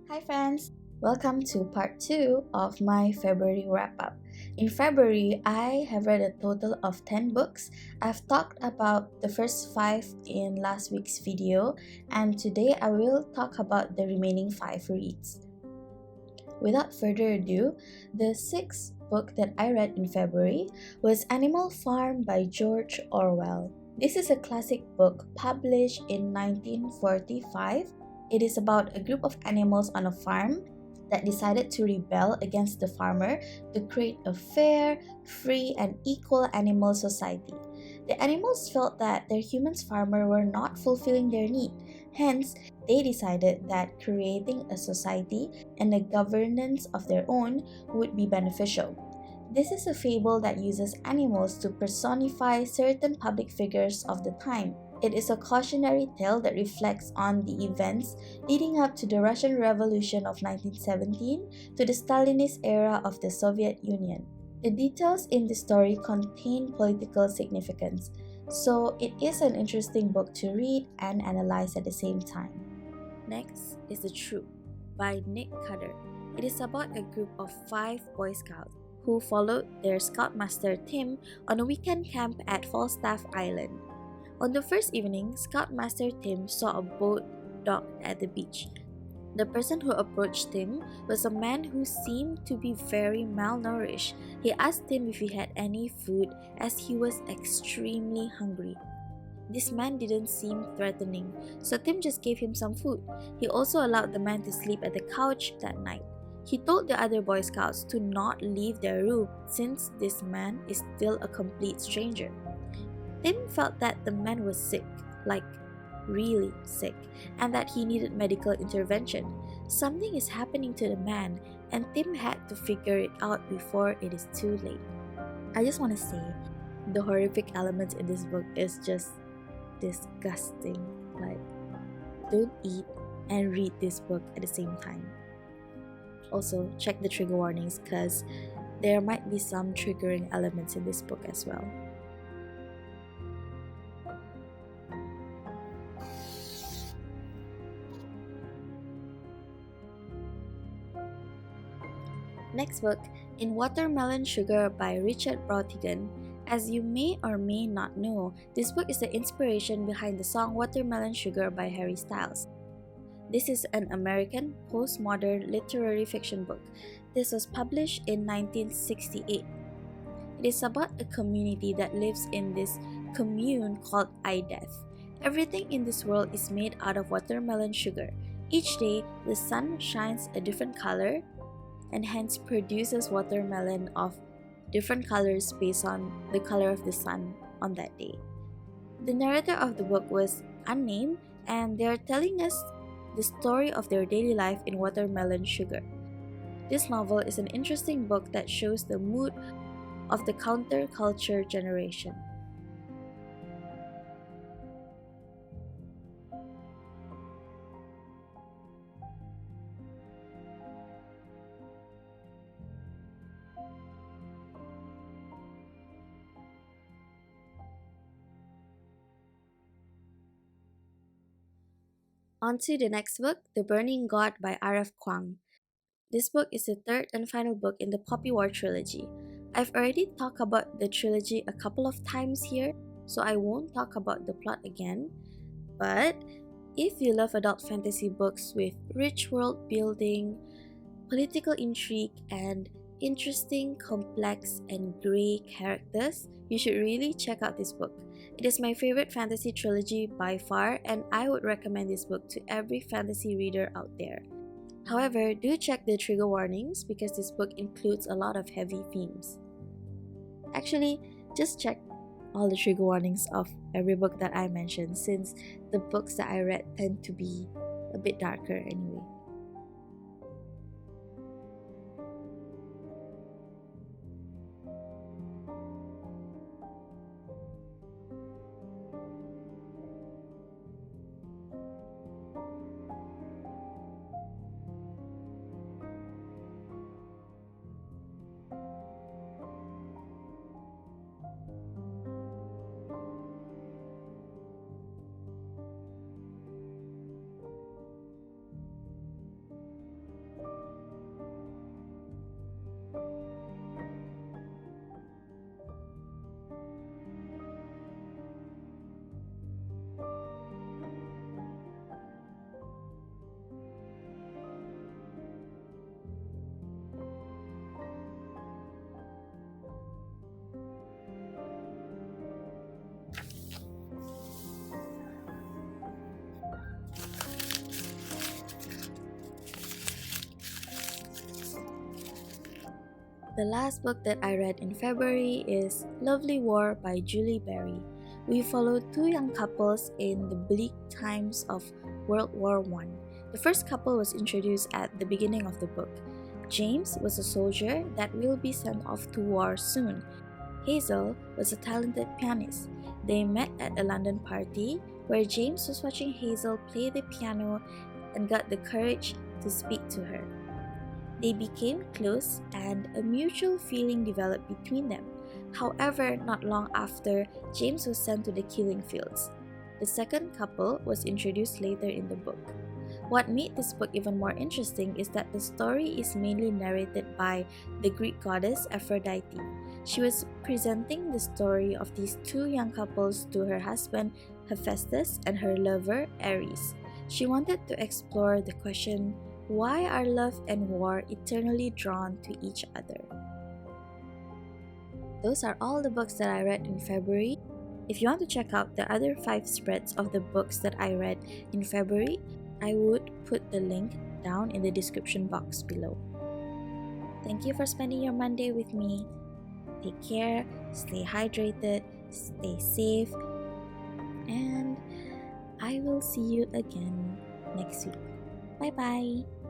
Hi friends! Welcome to part 2 of my February wrap-up. In February, I have read a total of 10 books. I've talked about the first 5 in last week's video, and today I will talk about the remaining 5 reads. Without further ado, the 6th book that I read in February was Animal Farm by George Orwell. This is a classic book published in 1945. It is about a group of animals on a farm that decided to rebel against the farmer to create a fair, free, and equal animal society. The animals felt that their human farmers were not fulfilling their need. Hence, they decided that creating a society and a governance of their own would be beneficial. This is a fable that uses animals to personify certain public figures of the time. It is a cautionary tale that reflects on the events leading up to the Russian Revolution of 1917 to the Stalinist era of the Soviet Union. The details in the story contain political significance, so it is an interesting book to read and analyze at the same time. Next is The Troop by Nick Cutter. It is about a group of 5 Boy Scouts who followed their Scoutmaster Tim on a weekend camp at Falstaff Island. On the first evening, Scoutmaster Tim saw a boat docked at the beach. The person who approached Tim was a man who seemed to be very malnourished. He asked Tim if he had any food as he was extremely hungry. This man didn't seem threatening, so Tim just gave him some food. He also allowed the man to sleep at the couch that night. He told the other Boy Scouts to not leave their room since this man is still a complete stranger. Tim felt that the man was sick, like really sick, and that he needed medical intervention. Something is happening to the man, and Tim had to figure it out before it is too late. I just want to say, the horrific elements in this book is just disgusting. Like, don't eat and read this book at the same time. Also, check the trigger warnings because there might be some triggering elements in this book as well. Next book, In Watermelon Sugar by Richard Brautigan. As you may or may not know, this book is the inspiration behind the song Watermelon Sugar by Harry Styles. This is an American postmodern literary fiction book. This was published in 1968. It is about a community that lives in this commune called Ideth. Everything in this world is made out of watermelon sugar. Each day, the sun shines a different color and hence produces watermelon of different colors based on the color of the sun on that day. The narrator of the book was unnamed, and they are telling us the story of their daily life in watermelon sugar. This novel is an interesting book that shows the mood of the counterculture generation. On to the next book, The Burning God by R.F. Kuang. This book is the third and final book in the Poppy War trilogy. I've already talked about the trilogy a couple of times here, so I won't talk about the plot again. But if you love adult fantasy books with rich world building, political intrigue, and interesting, complex, and grey characters, you should really check out this book. It is my favorite fantasy trilogy by far, and I would recommend this book to every fantasy reader out there. However, do check the trigger warnings because this book includes a lot of heavy themes. Actually, just check all the trigger warnings of every book that I mentioned since the books that I read tend to be a bit darker anyway. The last book that I read in February is Lovely War by Julie Berry. We followed two young couples in the bleak times of World War I. The first couple was introduced at the beginning of the book. James was a soldier that will be sent off to war soon. Hazel was a talented pianist. They met at a London party where James was watching Hazel play the piano and got the courage to speak to her. They became close and a mutual feeling developed between them. However, not long after, James was sent to the killing fields. The second couple was introduced later in the book. What made this book even more interesting is that the story is mainly narrated by the Greek goddess Aphrodite. She was presenting the story of these two young couples to her husband Hephaestus and her lover Ares. She wanted to explore the question, why are love and war eternally drawn to each other? Those are all the books that I read in February. If you want to check out the other 5 spreads of the books that I read in February, I would put the link down in the description box below. Thank you for spending your Monday with me. Take care, stay hydrated, stay safe, and I will see you again next week. Bye bye.